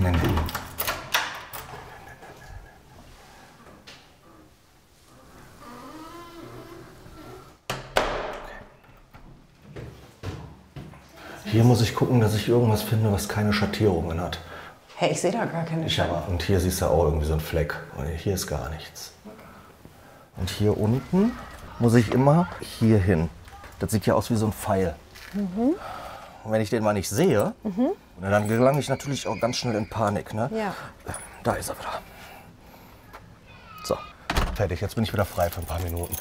nenne ihn. Hier muss ich gucken, dass ich irgendwas finde, was keine Schattierungen hat. Hey, ich sehe da gar keine Schattierungen. Und hier siehst du auch irgendwie so einen Fleck. Und hier ist gar nichts. Und hier unten muss ich immer hier hin. Das sieht ja aus wie so ein Pfeil. Und wenn ich den mal nicht sehe, dann gelange ich natürlich auch ganz schnell in Panik. Ne? Ja. Da ist er wieder. So, fertig. Jetzt bin ich wieder frei für ein paar Minuten.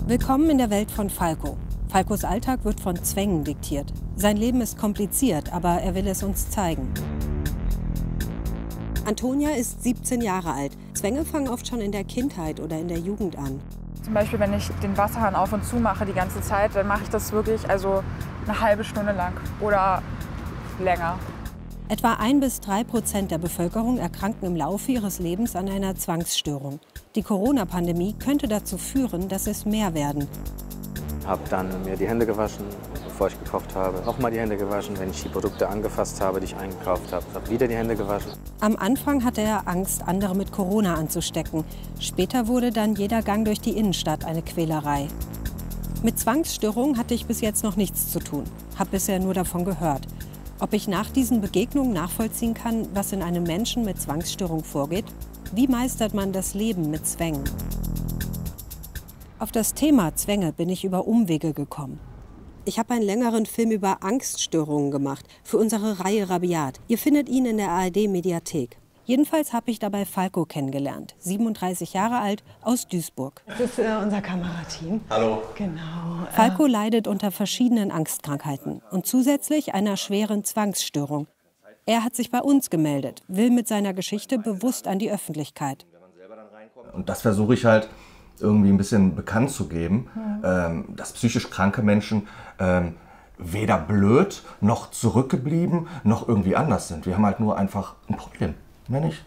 Willkommen in der Welt von Falco. Falcos Alltag wird von Zwängen diktiert. Sein Leben ist kompliziert, aber er will es uns zeigen. Antonia ist 17 Jahre alt. Zwänge fangen oft schon in der Kindheit oder in der Jugend an. Zum Beispiel, wenn ich den Wasserhahn auf und zu mache die ganze Zeit, dann mache ich das wirklich eine halbe Stunde lang oder länger. Etwa 1–3% der Bevölkerung erkranken im Laufe ihres Lebens an einer Zwangsstörung. Die Corona-Pandemie könnte dazu führen, dass es mehr werden. Habe dann mir die Hände gewaschen, bevor ich gekocht habe. Nochmal die Hände gewaschen, wenn ich die Produkte angefasst habe, die ich eingekauft habe. Habe wieder die Hände gewaschen. Am Anfang hatte er Angst, andere mit Corona anzustecken. Später wurde dann jeder Gang durch die Innenstadt eine Quälerei. Mit Zwangsstörungen hatte ich bis jetzt noch nichts zu tun. Habe bisher nur davon gehört. Ob ich nach diesen Begegnungen nachvollziehen kann, was in einem Menschen mit Zwangsstörung vorgeht? Wie meistert man das Leben mit Zwängen? Auf das Thema Zwänge bin ich über Umwege gekommen. Ich habe einen längeren Film über Angststörungen gemacht für unsere Reihe Rabiat. Ihr findet ihn in der ARD-Mediathek. Jedenfalls habe ich dabei Falco kennengelernt, 37 Jahre alt, aus Duisburg. Das ist unser Kamerateam. Hallo. Genau. Falco leidet unter verschiedenen Angstkrankheiten und zusätzlich einer schweren Zwangsstörung. Er hat sich bei uns gemeldet, will mit seiner Geschichte bewusst an die Öffentlichkeit. Und das versuche ich halt irgendwie ein bisschen bekannt zu geben, dass psychisch kranke Menschen weder blöd, noch zurückgeblieben, noch irgendwie anders sind. Wir haben halt nur einfach ein Problem, mehr nicht.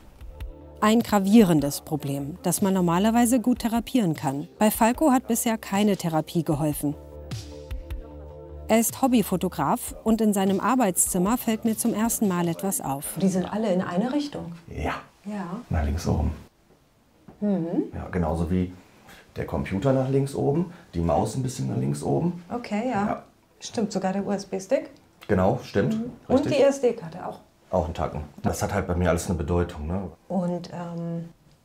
Ein gravierendes Problem, das man normalerweise gut therapieren kann. Bei Falco hat bisher keine Therapie geholfen. Er ist Hobbyfotograf und in seinem Arbeitszimmer fällt mir zum ersten Mal etwas auf. Die sind alle in eine Richtung. Ja, Ja. nach links oben. Ja, genauso wie der Computer nach links oben, die Maus ein bisschen nach links oben. Okay, ja. Ja. Stimmt, sogar der USB-Stick. Genau, stimmt. Und Richtig. die SD-Karte auch. Auch ein Tacken. Das hat halt bei mir alles eine Bedeutung. Ne? Und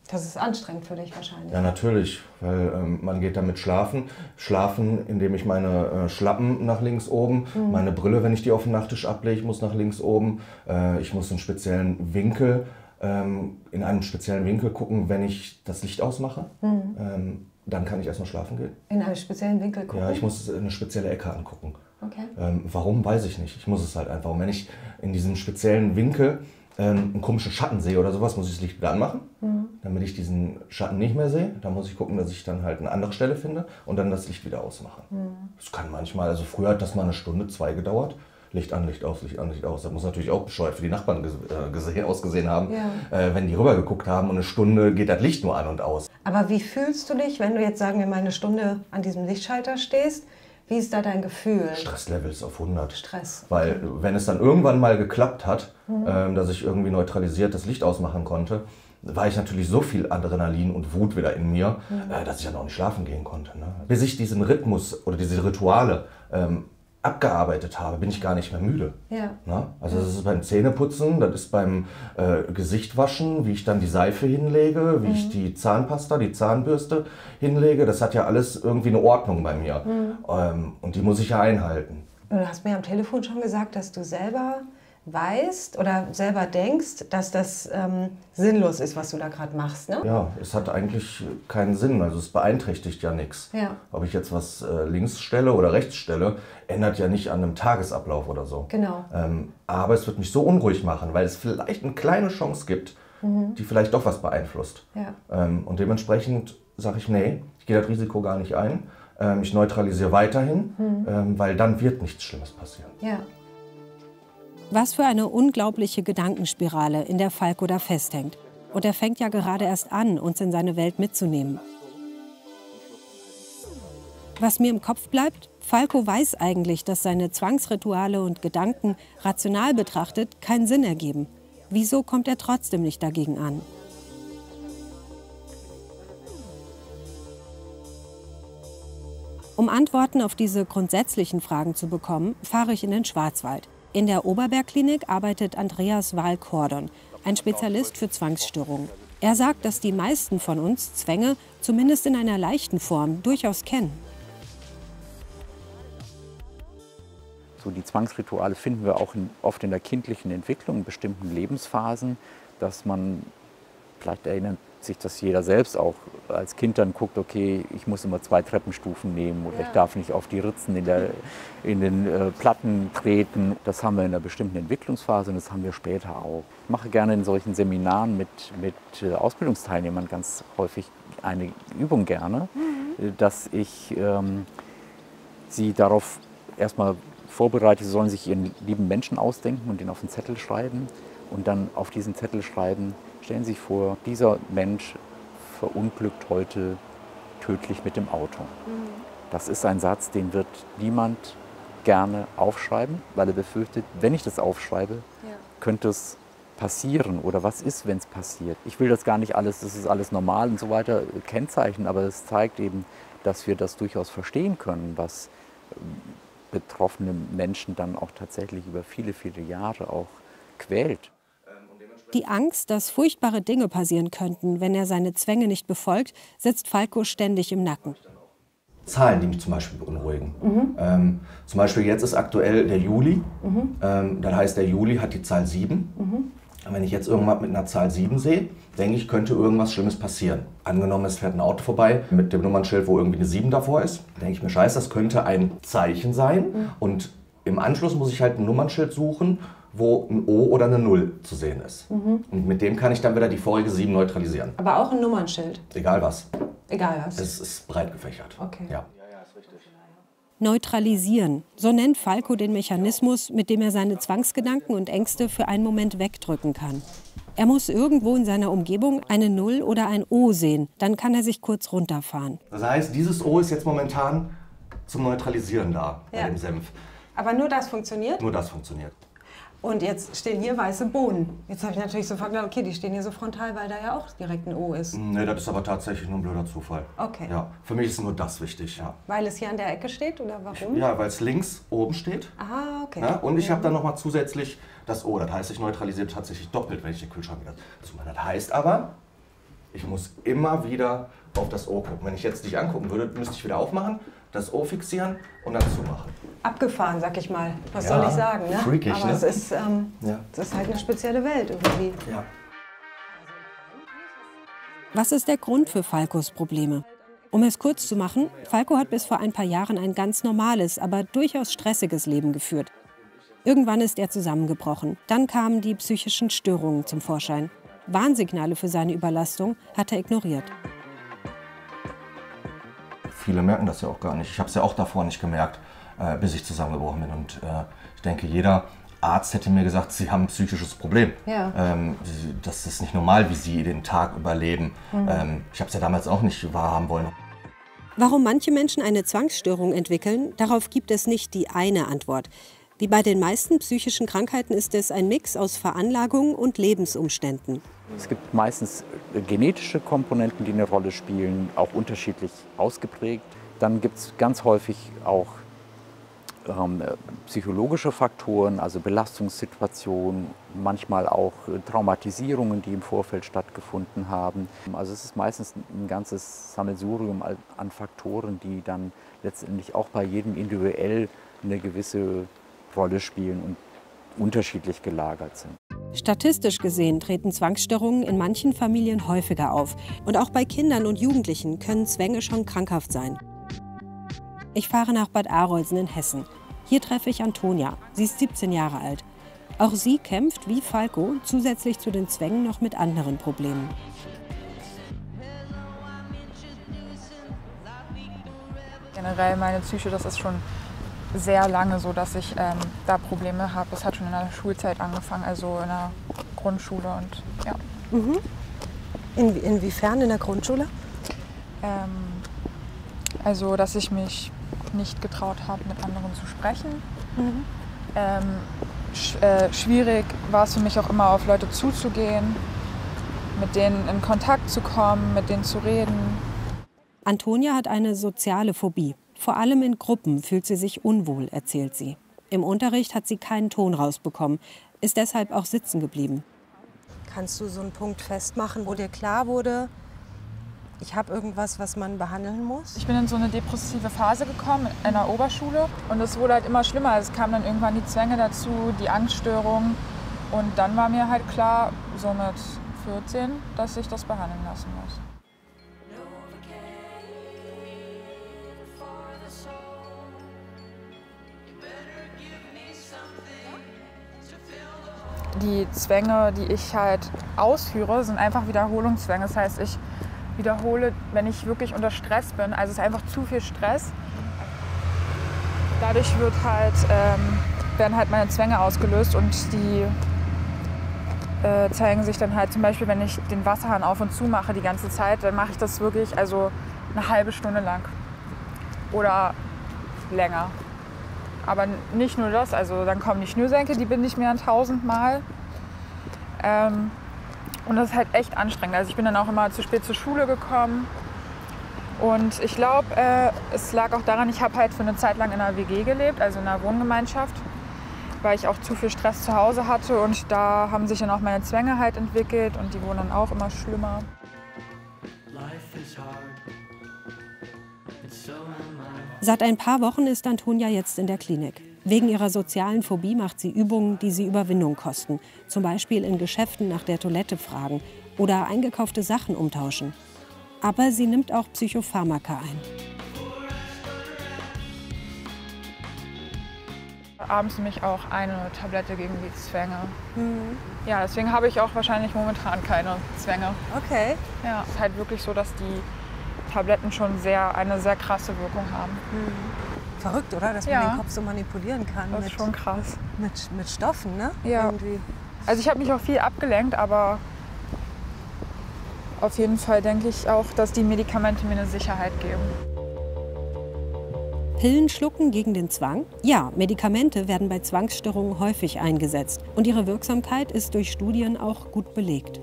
das ist anstrengend für dich wahrscheinlich. Ja, natürlich, weil man geht damit schlafen. Schlafen, indem ich meine Schlappen nach links oben, meine Brille, wenn ich die auf den Nachttisch ablege, muss nach links oben. Ich muss einen speziellen Winkel, in einem speziellen Winkel gucken, wenn ich das Licht ausmache. Dann kann ich erstmal schlafen gehen. In einem speziellen Winkel gucken? Ja, ich muss eine spezielle Ecke angucken. Okay. Warum, weiß ich nicht. Ich muss es halt einfach. Und wenn ich in diesem speziellen Winkel einen komischen Schatten sehe oder sowas, muss ich das Licht wieder anmachen, damit ich diesen Schatten nicht mehr sehe. Dann muss ich gucken, dass ich dann halt eine andere Stelle finde und dann das Licht wieder ausmache. Das kann manchmal, also früher hat das mal 1 Stunde, 2 gedauert. Licht an, Licht aus, Licht an, Licht aus. Das muss natürlich auch bescheuert für die Nachbarn ausgesehen haben, wenn die rübergeguckt haben und 1 Stunde geht das Licht nur an und aus. Aber wie fühlst du dich, wenn du jetzt, sagen wir mal, 1 Stunde an diesem Lichtschalter stehst? Wie ist da dein Gefühl? Stresslevel ist auf 100. Stress. Weil wenn es dann irgendwann mal geklappt hat, dass ich irgendwie neutralisiert das Licht ausmachen konnte, war ich natürlich so viel Adrenalin und Wut wieder in mir, dass ich dann auch nicht schlafen gehen konnte. Ne? Bis ich diesen Rhythmus oder diese Rituale abgearbeitet habe, bin ich gar nicht mehr müde. Ja. Na? Also das ist beim Zähneputzen, das ist beim Gesichtwaschen, wie ich dann die Seife hinlege, wie ich die Zahnpasta, die Zahnbürste hinlege. Das hat ja alles irgendwie eine Ordnung bei mir. Und die muss ich ja einhalten. Du hast mir am Telefon schon gesagt, dass du selber weißt oder selber denkst, dass das sinnlos ist, was du da gerade machst, ne? Ja, es hat eigentlich keinen Sinn, also es beeinträchtigt ja nichts. Ja. Ob ich jetzt was links stelle oder rechts stelle, ändert ja nicht an einem Tagesablauf oder so. Genau. Aber es wird mich so unruhig machen, weil es vielleicht eine kleine Chance gibt, die vielleicht doch was beeinflusst. Ja. Und dementsprechend sage ich, nee, ich gehe das Risiko gar nicht ein. Ich neutralisiere weiterhin, weil dann wird nichts Schlimmes passieren. Ja. Was für eine unglaubliche Gedankenspirale, in der Falco da festhängt. Und er fängt ja gerade erst an, uns in seine Welt mitzunehmen. Was mir im Kopf bleibt, Falco weiß eigentlich, dass seine Zwangsrituale und Gedanken rational betrachtet keinen Sinn ergeben. Wieso kommt er trotzdem nicht dagegen an? Um Antworten auf diese grundsätzlichen Fragen zu bekommen, fahre ich in den Schwarzwald. In der Oberbergklinik arbeitet Andreas Wahl-Kordon, ein Spezialist für Zwangsstörungen. Er sagt, dass die meisten von uns Zwänge, zumindest in einer leichten Form, durchaus kennen. So die Zwangsrituale finden wir auch oft in der kindlichen Entwicklung, in bestimmten Lebensphasen, dass man, vielleicht erinnert sich das jeder selbst auch, als Kind dann guckt, okay, ich muss immer 2 Treppenstufen nehmen oder ich darf nicht auf die Ritzen in den Platten treten. Das haben wir in einer bestimmten Entwicklungsphase und das haben wir später auch. Ich mache gerne in solchen Seminaren mit Ausbildungsteilnehmern ganz häufig eine Übung gerne, dass ich sie darauf erstmal vorbereite, sie sollen sich ihren lieben Menschen ausdenken und ihn auf den Zettel schreiben und dann auf diesen Zettel schreiben, stellen Sie sich vor, dieser Mensch verunglückt heute tödlich mit dem Auto. Das ist ein Satz, den wird niemand gerne aufschreiben, weil er befürchtet, wenn ich das aufschreibe, könnte es passieren oder was ist, wenn es passiert. Ich will das gar nicht alles, das ist alles normal und so weiter, kennzeichnen, aber es zeigt eben, dass wir das durchaus verstehen können, was betroffene Menschen dann auch tatsächlich über viele, viele Jahre auch quält. Die Angst, dass furchtbare Dinge passieren könnten, wenn er seine Zwänge nicht befolgt, sitzt Falco ständig im Nacken. Zahlen, die mich zum Beispiel beunruhigen. Zum Beispiel jetzt ist aktuell der Juli. Das heißt, der Juli hat die Zahl 7. Und wenn ich jetzt irgendwas mit einer Zahl 7 sehe, denke ich, könnte irgendwas Schlimmes passieren. Angenommen, es fährt ein Auto vorbei mit dem Nummernschild, wo irgendwie eine 7 davor ist. Denke ich mir, scheiße, das könnte ein Zeichen sein. Und im Anschluss muss ich halt ein Nummernschild suchen, wo ein O oder eine 0 zu sehen ist. Und mit dem kann ich dann wieder die vorige 7 neutralisieren. Aber auch ein Nummernschild? Egal was. Egal was? Es ist breit gefächert. Okay. Ja. Neutralisieren, so nennt Falco den Mechanismus, mit dem er seine Zwangsgedanken und Ängste für einen Moment wegdrücken kann. Er muss irgendwo in seiner Umgebung eine 0 oder ein O sehen, dann kann er sich kurz runterfahren. Das heißt, dieses O ist jetzt momentan zum Neutralisieren da, bei dem Senf. Aber nur das funktioniert? Nur das funktioniert. Und jetzt stehen hier weiße Bohnen. Jetzt habe ich natürlich sofort gedacht, okay, die stehen hier so frontal, weil da ja auch direkt ein O ist. Nee, das ist aber tatsächlich nur ein blöder Zufall. Okay. Ja, für mich ist nur das wichtig, ja. Weil es hier an der Ecke steht oder warum? Ja, weil es links oben steht. Ah, okay. Ja, und ich habe dann nochmal zusätzlich das O. Das heißt, ich neutralisiere tatsächlich doppelt, wenn ich den Kühlschrank wieder zumache. Das heißt aber, ich muss immer wieder auf das O gucken. Wenn ich jetzt dich angucken würde, müsste ich wieder aufmachen, das O fixieren und dann zumachen. Abgefahren, sag ich mal. Was soll ich sagen? Ne? Freakig, aber ne? es ist halt eine spezielle Welt irgendwie. Ja. Was ist der Grund für Falcos Probleme? Um es kurz zu machen, Falco hat bis vor ein paar Jahren ein ganz normales, aber durchaus stressiges Leben geführt. Irgendwann ist er zusammengebrochen. Dann kamen die psychischen Störungen zum Vorschein. Warnsignale für seine Überlastung hat er ignoriert. Viele merken das ja auch gar nicht. Ich habe es ja auch davor nicht gemerkt, bis ich zusammengebrochen bin. Und ich denke, jeder Arzt hätte mir gesagt, Sie haben ein psychisches Problem. Ja. Das ist nicht normal, wie Sie den Tag überleben. Ich habe es ja damals auch nicht wahrhaben wollen. Warum manche Menschen eine Zwangsstörung entwickeln, darauf gibt es nicht die eine Antwort. Wie bei den meisten psychischen Krankheiten ist es ein Mix aus Veranlagung und Lebensumständen. Es gibt meistens genetische Komponenten, die eine Rolle spielen, auch unterschiedlich ausgeprägt. Dann gibt es ganz häufig auch psychologische Faktoren, also Belastungssituationen, manchmal auch Traumatisierungen, die im Vorfeld stattgefunden haben. Also es ist meistens ein ganzes Sammelsurium an Faktoren, die dann letztendlich auch bei jedem individuell eine gewisse Rolle spielen und unterschiedlich gelagert sind. Statistisch gesehen treten Zwangsstörungen in manchen Familien häufiger auf. Und auch bei Kindern und Jugendlichen können Zwänge schon krankhaft sein. Ich fahre nach Bad Arolsen in Hessen. Hier treffe ich Antonia. Sie ist 17 Jahre alt. Auch sie kämpft, wie Falco, zusätzlich zu den Zwängen noch mit anderen Problemen. Generell meine Psyche, das ist schon sehr lange so, dass ich da Probleme habe. Es hat schon in der Schulzeit angefangen, also in der Grundschule und ja. Mhm. Inwiefern in der Grundschule? Also, dass ich mich nicht getraut habe, mit anderen zu sprechen. Schwierig war es für mich auch immer, auf Leute zuzugehen, mit denen in Kontakt zu kommen, mit denen zu reden. Antonia hat eine soziale Phobie. Vor allem in Gruppen fühlt sie sich unwohl, erzählt sie. Im Unterricht hat sie keinen Ton rausbekommen, ist deshalb auch sitzen geblieben. Kannst du so einen Punkt festmachen, wo dir klar wurde, ich habe irgendwas, was man behandeln muss? Ich bin in so eine depressive Phase gekommen in der Oberschule und es wurde halt immer schlimmer. Es kamen dann irgendwann die Zwänge dazu, die Angststörungen und dann war mir halt klar, so mit 14, dass ich das behandeln lassen muss. Die Zwänge, die ich halt ausführe, sind einfach Wiederholungszwänge. Das heißt, ich wiederhole, wenn ich wirklich unter Stress bin. Also es ist einfach zu viel Stress. Dadurch werden halt meine Zwänge ausgelöst und die zeigen sich dann halt zum Beispiel, wenn ich den Wasserhahn auf und zu mache die ganze Zeit, dann mache ich das wirklich also eine halbe Stunde lang oder länger. Aber nicht nur das, also dann kommen die Schnürsenkel, die binde ich mir dann 1000-mal. Und das ist halt echt anstrengend. Also ich bin dann auch immer zu spät zur Schule gekommen. Und ich glaube, es lag auch daran, ich habe halt für eine Zeit lang in einer WG gelebt, also in einer Wohngemeinschaft, weil ich auch zu viel Stress zu Hause hatte. Und da haben sich dann auch meine Zwänge halt entwickelt und die wurden dann auch immer schlimmer. Seit ein paar Wochen ist Antonia jetzt in der Klinik. Wegen ihrer sozialen Phobie macht sie Übungen, die sie Überwindung kosten. Zum Beispiel in Geschäften nach der Toilette fragen oder eingekaufte Sachen umtauschen. Aber sie nimmt auch Psychopharmaka ein. Abends nehme ich auch eine Tablette gegen die Zwänge. Ja, deswegen habe ich auch wahrscheinlich momentan keine Zwänge. Okay. Ja, es ist halt wirklich so, dass die Tabletten schon eine sehr krasse Wirkung haben. Verrückt, oder? Dass man den Kopf so manipulieren kann. Das ist schon krass. Mit Stoffen, ne? Ja. Irgendwie. Also ich habe mich auch viel abgelenkt, aber auf jeden Fall denke ich auch, dass die Medikamente mir eine Sicherheit geben. Pillen schlucken gegen den Zwang? Ja, Medikamente werden bei Zwangsstörungen häufig eingesetzt. Und ihre Wirksamkeit ist durch Studien auch gut belegt.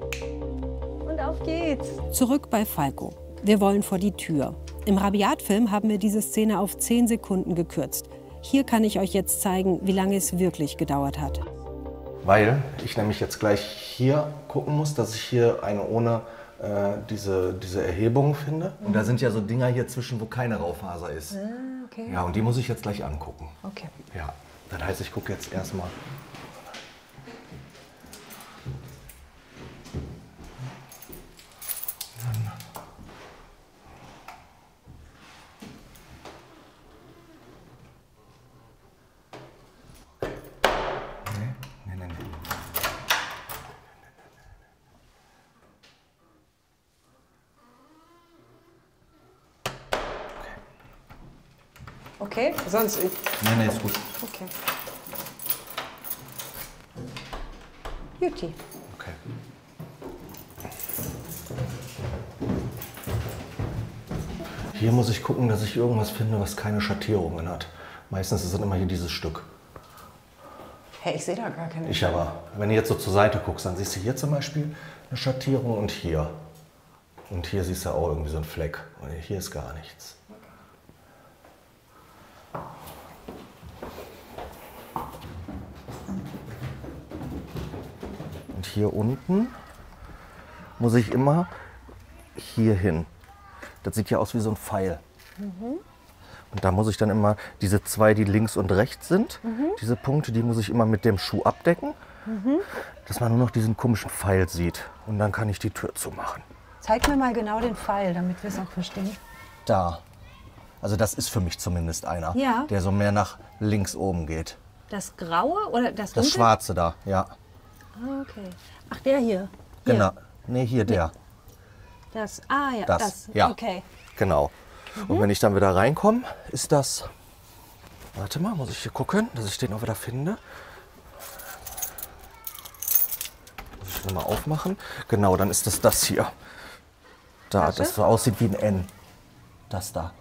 Und auf geht's. Zurück bei Falco. Wir wollen vor die Tür. Im Rabiat-Film haben wir diese Szene auf 10 Sekunden gekürzt. Hier kann ich euch jetzt zeigen, wie lange es wirklich gedauert hat. Weil ich nämlich jetzt gleich hier gucken muss, dass ich hier eine ohne diese Erhebung finde. Und da sind ja so Dinger hier zwischen, wo keine Raufaser ist. Okay. Ja, und die muss ich jetzt gleich angucken. Okay. Ja, das heißt, ich gucke jetzt erstmal. Nee. Okay, sonst... Nee, ist gut. Okay. Juti. Okay. Hier muss ich gucken, dass ich irgendwas finde, was keine Schattierungen hat. Meistens ist es immer hier dieses Stück. Hey, ich sehe da gar keine. Ich aber. Wenn du jetzt so zur Seite guckst, dann siehst du hier zum Beispiel eine Schattierung und hier. Und hier siehst du auch irgendwie so einen Fleck. Und hier ist gar nichts. Und hier unten muss ich immer hier hin. Das sieht ja aus wie so ein Pfeil. Und da muss ich dann immer diese zwei, die links und rechts sind, diese Punkte, die muss ich immer mit dem Schuh abdecken, dass man nur noch diesen komischen Pfeil sieht. Und dann kann ich die Tür zumachen. Zeig mir mal genau den Pfeil, damit wir es auch verstehen. Da. Also das ist für mich zumindest einer, Ja. der so mehr nach links oben geht. Das Graue oder das Das Dunkle? Schwarze da, ja. Ah, okay. Ach, der hier. Genau. Nee, hier der. Das. Ah, ja. Das, ja. Okay. Genau. Und wenn ich dann wieder reinkomme, ist das... Warte mal, muss ich hier gucken, dass ich den auch wieder finde. Muss ich nochmal aufmachen. Genau, dann ist das hier. Da, das so aussieht wie ein N. Das da.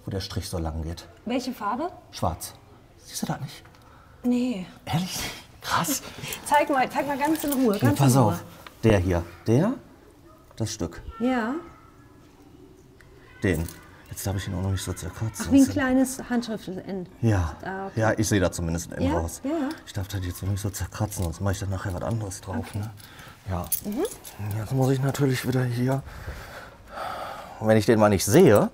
wo der Strich so lang geht. Welche Farbe? Schwarz. Siehst du das nicht? Nee. Ehrlich? Krass. Zeig mal ganz in Ruhe. Hier, pass auf. Der hier. Das Stück. Ja. Den. Jetzt habe ich ihn auch noch nicht so zerkratzt. Ach, wie ein kleines Handschrift-N. Ja. Okay. Ja, ich sehe da zumindest ein N Ja? raus. Ja. Ich darf das jetzt noch nicht so zerkratzen, sonst mache ich dann nachher was anderes drauf. Ne? Ja. Jetzt muss ich natürlich wieder hier. Und wenn ich den mal nicht sehe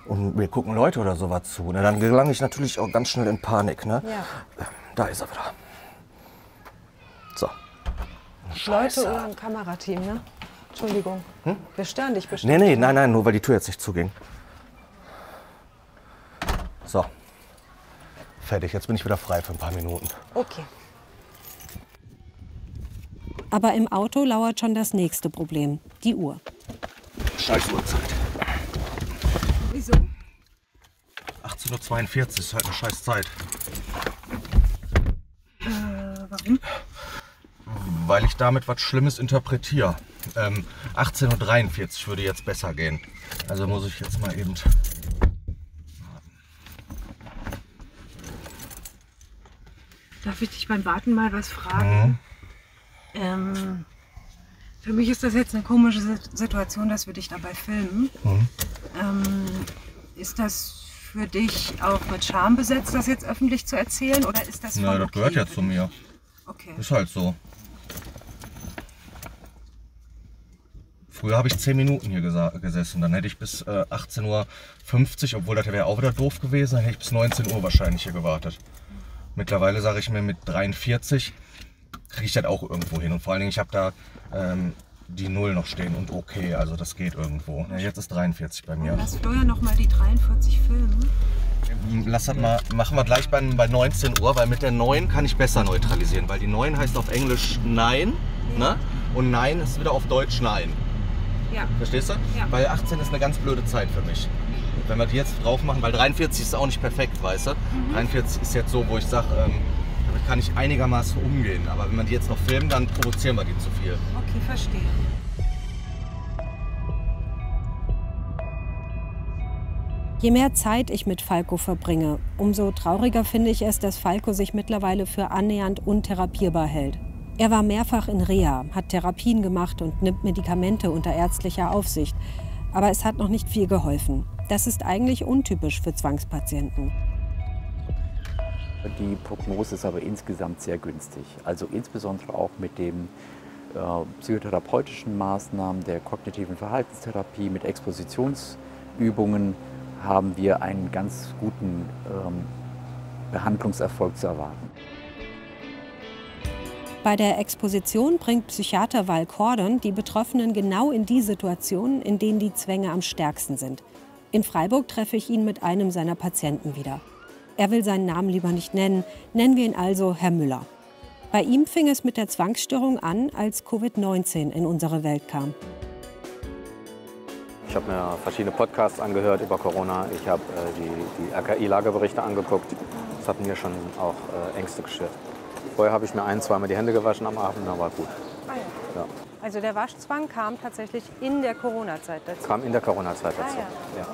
und mir gucken Leute oder sowas zu, ne, dann gelange ich natürlich auch ganz schnell in Panik. Ne? Ja. Da ist er wieder. So. Leute oder ein Kamerateam, ne? Entschuldigung. Wir stören dich bestimmt. Nee, nein, nur weil die Tür jetzt nicht zuging. So. Fertig, jetzt bin ich wieder frei für ein paar Minuten. Okay. Aber im Auto lauert schon das nächste Problem, die Uhr. Scheiß Uhrzeit. Wieso? 18:42 Uhr ist halt eine scheiß Zeit. Warum? Weil ich damit was Schlimmes interpretiere. 18:43 Uhr würde jetzt besser gehen. Also muss ich jetzt mal eben... Darf ich dich beim Warten mal was fragen? Für mich ist das jetzt eine komische Situation, dass wir dich dabei filmen. Ist das für dich auch mit Scham besetzt, das jetzt öffentlich zu erzählen? Oder ist das Na, das gehört ja zu mir. Okay. Ist halt so. Früher habe ich 10 Minuten hier gesessen. Dann hätte ich bis 18:50 Uhr, obwohl das wäre auch wieder doof gewesen, dann hätte ich bis 19 Uhr wahrscheinlich hier gewartet. Mittlerweile sage ich mir, mit 43 kriege ich das auch irgendwo hin. Und vor allen Dingen, ich habe da die 0 noch stehen und okay, also das geht irgendwo. Ja, jetzt ist 43 bei mir. Lass Florian noch mal die 43 filmen. Lass das mal, machen wir gleich bei 19 Uhr, weil mit der 9 kann ich besser neutralisieren, weil die 9 heißt auf Englisch Nein, ne? Und Nein ist wieder auf Deutsch Nein. Ja. Verstehst du? Ja. Weil 18 ist eine ganz blöde Zeit für mich. Wenn wir die jetzt drauf machen, weil 43 ist auch nicht perfekt, weißt du? 43 ist jetzt so, wo ich sage, damit kann ich einigermaßen umgehen. Aber wenn wir die jetzt noch filmen, dann provozieren wir die zu viel. Okay, verstehe. Je mehr Zeit ich mit Falco verbringe, umso trauriger finde ich es, dass Falco sich mittlerweile für annähernd untherapierbar hält. Er war mehrfach in Reha, hat Therapien gemacht und nimmt Medikamente unter ärztlicher Aufsicht. Aber es hat noch nicht viel geholfen. Das ist eigentlich untypisch für Zwangspatienten. Die Prognose ist aber insgesamt sehr günstig. Also insbesondere auch mit den psychotherapeutischen Maßnahmen der kognitiven Verhaltenstherapie, mit Expositionsübungen haben wir einen ganz guten Behandlungserfolg zu erwarten. Bei der Exposition bringt Psychiater Val Cordon die Betroffenen genau in die Situationen, in denen die Zwänge am stärksten sind. In Freiburg treffe ich ihn mit einem seiner Patienten wieder. Er will seinen Namen lieber nicht nennen, nennen wir ihn also Herr Müller. Bei ihm fing es mit der Zwangsstörung an, als Covid-19 in unsere Welt kam. Ich habe mir verschiedene Podcasts angehört über Corona. Ich habe die RKI-Lageberichte angeguckt. Das hat mir schon auch Ängste geschürt. Vorher habe ich mir zweimal die Hände gewaschen am Abend, dann war gut. Ja. Also der Waschzwang kam tatsächlich in der Corona-Zeit dazu? Kam in der Corona-Zeit dazu. Ja.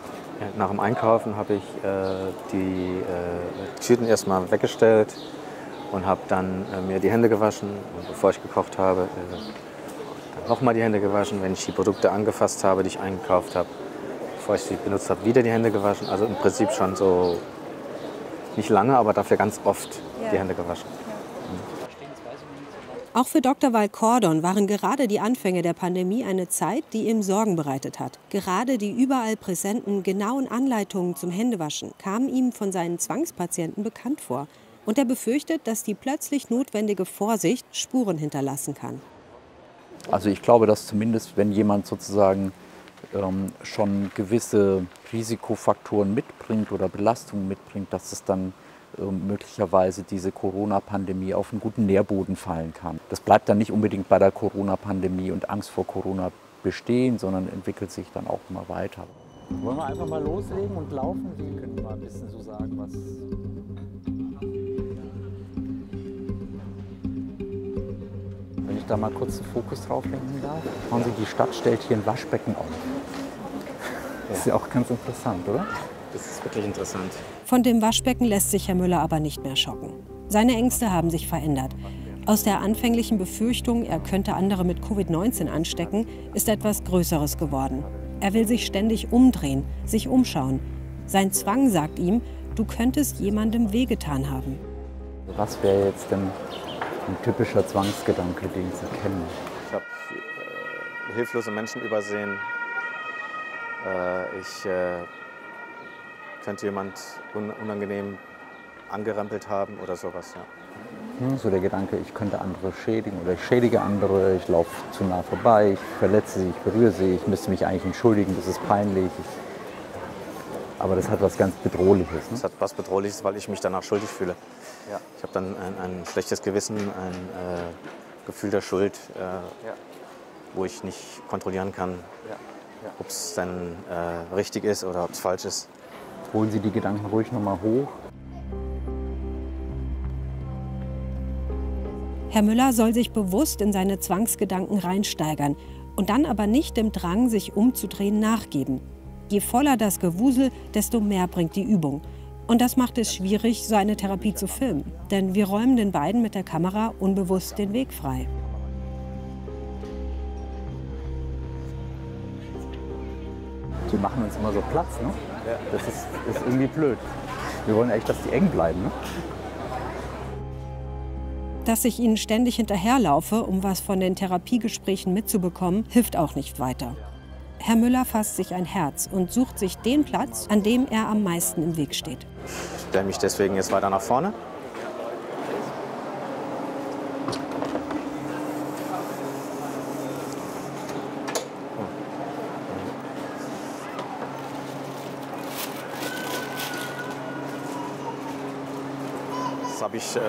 Nach dem Einkaufen habe ich die Tüten erstmal weggestellt und habe dann mir die Hände gewaschen. Und bevor ich gekocht habe, dann nochmal die Hände gewaschen. Wenn ich die Produkte angefasst habe, die ich eingekauft habe, bevor ich sie benutzt habe, wieder die Hände gewaschen. Also im Prinzip schon so, nicht lange, aber dafür ganz oft die Hände gewaschen. Auch für Dr. Val Cordon waren gerade die Anfänge der Pandemie eine Zeit, die ihm Sorgen bereitet hat. Gerade die überall präsenten, genauen Anleitungen zum Händewaschen kamen ihm von seinen Zwangspatienten bekannt vor. Und er befürchtet, dass die plötzlich notwendige Vorsicht Spuren hinterlassen kann. Also ich glaube, dass zumindest, wenn jemand sozusagen schon gewisse Risikofaktoren mitbringt oder Belastungen mitbringt, dass es dann möglicherweise diese Corona-Pandemie auf einen guten Nährboden fallen kann. Das bleibt dann nicht unbedingt bei der Corona-Pandemie und Angst vor Corona bestehen, sondern entwickelt sich dann auch immer weiter. Wollen wir einfach mal loslegen und laufen? Sie können mal ein bisschen so sagen, was... Wenn ich da mal kurz den Fokus drauf lenken darf. Schauen Sie, die Stadt stellt hier ein Waschbecken auf. Das ist ja auch ganz interessant, oder? Das ist wirklich interessant. Von dem Waschbecken lässt sich Herr Müller aber nicht mehr schocken. Seine Ängste haben sich verändert. Aus der anfänglichen Befürchtung, er könnte andere mit Covid-19 anstecken, ist etwas Größeres geworden. Er will sich ständig umdrehen, sich umschauen. Sein Zwang sagt ihm, du könntest jemandem wehgetan haben. Was wäre jetzt denn ein typischer Zwangsgedanke, den Sie kennen? Ich habe hilflose Menschen übersehen. Ich könnte jemand unangenehm angerempelt haben oder sowas. Ja. So der Gedanke, ich könnte andere schädigen oder ich schädige andere, ich laufe zu nah vorbei, ich verletze sie, ich berühre sie, ich müsste mich eigentlich entschuldigen, das ist peinlich. Aber das hat was ganz Bedrohliches. Ne? Das hat was Bedrohliches, weil ich mich danach schuldig fühle. Ja. Ich habe dann ein schlechtes Gewissen, ein Gefühl der Schuld, wo ich nicht kontrollieren kann, ob es dann richtig ist oder ob es falsch ist. Holen Sie die Gedanken ruhig noch mal hoch. Herr Müller soll sich bewusst in seine Zwangsgedanken reinsteigern und dann aber nicht dem Drang, sich umzudrehen, nachgeben. Je voller das Gewusel, desto mehr bringt die Übung. Und das macht es schwierig, so eine Therapie zu filmen. Denn wir räumen den beiden mit der Kamera unbewusst den Weg frei. Die machen uns immer so Platz, ne? Das ist irgendwie blöd. Wir wollen echt, dass die eng bleiben, ne? Dass ich ihnen ständig hinterherlaufe, um was von den Therapiegesprächen mitzubekommen, hilft auch nicht weiter. Herr Müller fasst sich ein Herz und sucht sich den Platz, an dem er am meisten im Weg steht. Ich stelle mich deswegen jetzt weiter nach vorne. Jetzt habe ich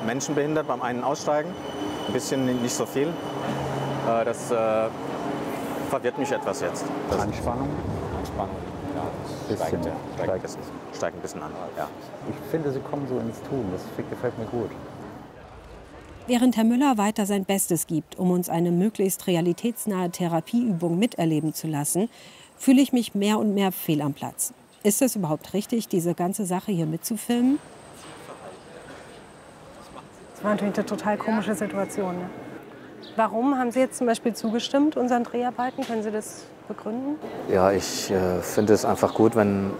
Menschen behindert beim einen Aussteigen. Ein bisschen, nicht so viel. Das verwirrt mich etwas jetzt. Anspannung? Anspannung, ja. Steigt ein bisschen an. Ja. Ich finde, Sie kommen so ins Tun. Das gefällt mir gut. Während Herr Müller weiter sein Bestes gibt, um uns eine möglichst realitätsnahe Therapieübung miterleben zu lassen, fühle ich mich mehr und mehr fehl am Platz. Ist es überhaupt richtig, diese ganze Sache hier mitzufilmen? Das war natürlich eine total komische Situation. Ne? Warum haben Sie jetzt zum Beispiel zugestimmt, unseren Dreharbeiten? Können Sie das begründen? Ja, ich finde es einfach gut, wenn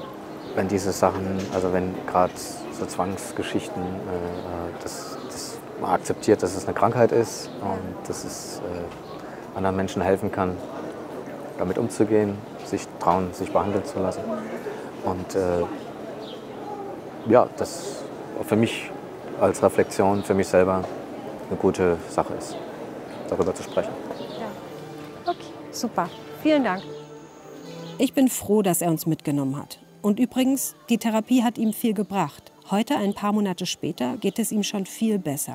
diese Sachen, also wenn gerade so Zwangsgeschichten, dass man akzeptiert, dass es eine Krankheit ist und dass es anderen Menschen helfen kann, damit umzugehen, sich trauen, sich behandeln zu lassen. Und ja, das für mich als Reflexion, für mich selber eine gute Sache ist, darüber zu sprechen. Ja. Okay, super. Vielen Dank. Ich bin froh, dass er uns mitgenommen hat. Und übrigens, die Therapie hat ihm viel gebracht. Heute, ein paar Monate später, geht es ihm schon viel besser.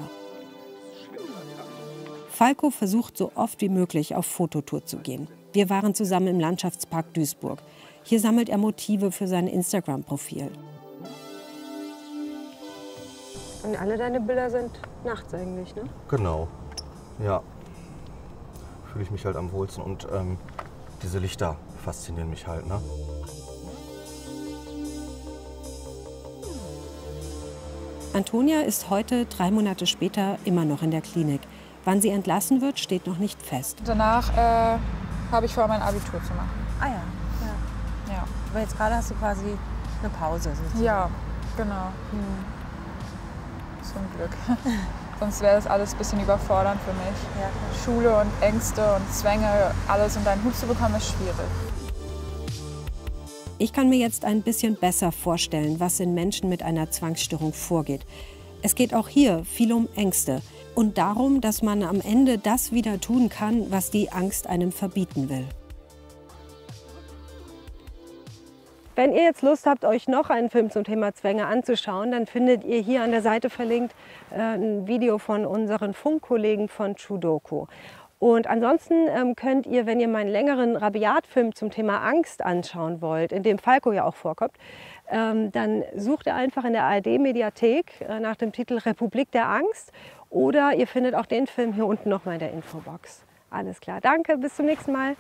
Falco versucht so oft wie möglich auf Fototour zu gehen. Wir waren zusammen im Landschaftspark Duisburg. Hier sammelt er Motive für sein Instagram-Profil. Und alle deine Bilder sind nachts eigentlich, ne? Genau, ja. Fühle ich mich halt am wohlsten und diese Lichter faszinieren mich halt, ne? Antonia ist heute, 3 Monate später, immer noch in der Klinik. Wann sie entlassen wird, steht noch nicht fest. Danach habe ich vor, mein Abitur zu machen. Ah ja. Ja, Aber jetzt gerade hast du quasi eine Pause. Sozusagen. ja, genau. Zum Glück. Sonst wäre das alles ein bisschen überfordernd für mich. Ja. Schule und Ängste und Zwänge, alles unter einen Hut zu bekommen, ist schwierig. Ich kann mir jetzt ein bisschen besser vorstellen, was in Menschen mit einer Zwangsstörung vorgeht. Es geht auch hier viel um Ängste und darum, dass man am Ende das wieder tun kann, was die Angst einem verbieten will. Wenn ihr jetzt Lust habt, euch noch einen Film zum Thema Zwänge anzuschauen, dann findet ihr hier an der Seite verlinkt ein Video von unseren Funkkollegen von Chudoku. Und ansonsten könnt ihr, wenn ihr meinen längeren Rabiat-Film zum Thema Angst anschauen wollt, in dem Falco ja auch vorkommt, dann sucht ihr einfach in der ARD-Mediathek nach dem Titel Republik der Angst. Oder ihr findet auch den Film hier unten nochmal in der Infobox. Alles klar, danke, bis zum nächsten Mal.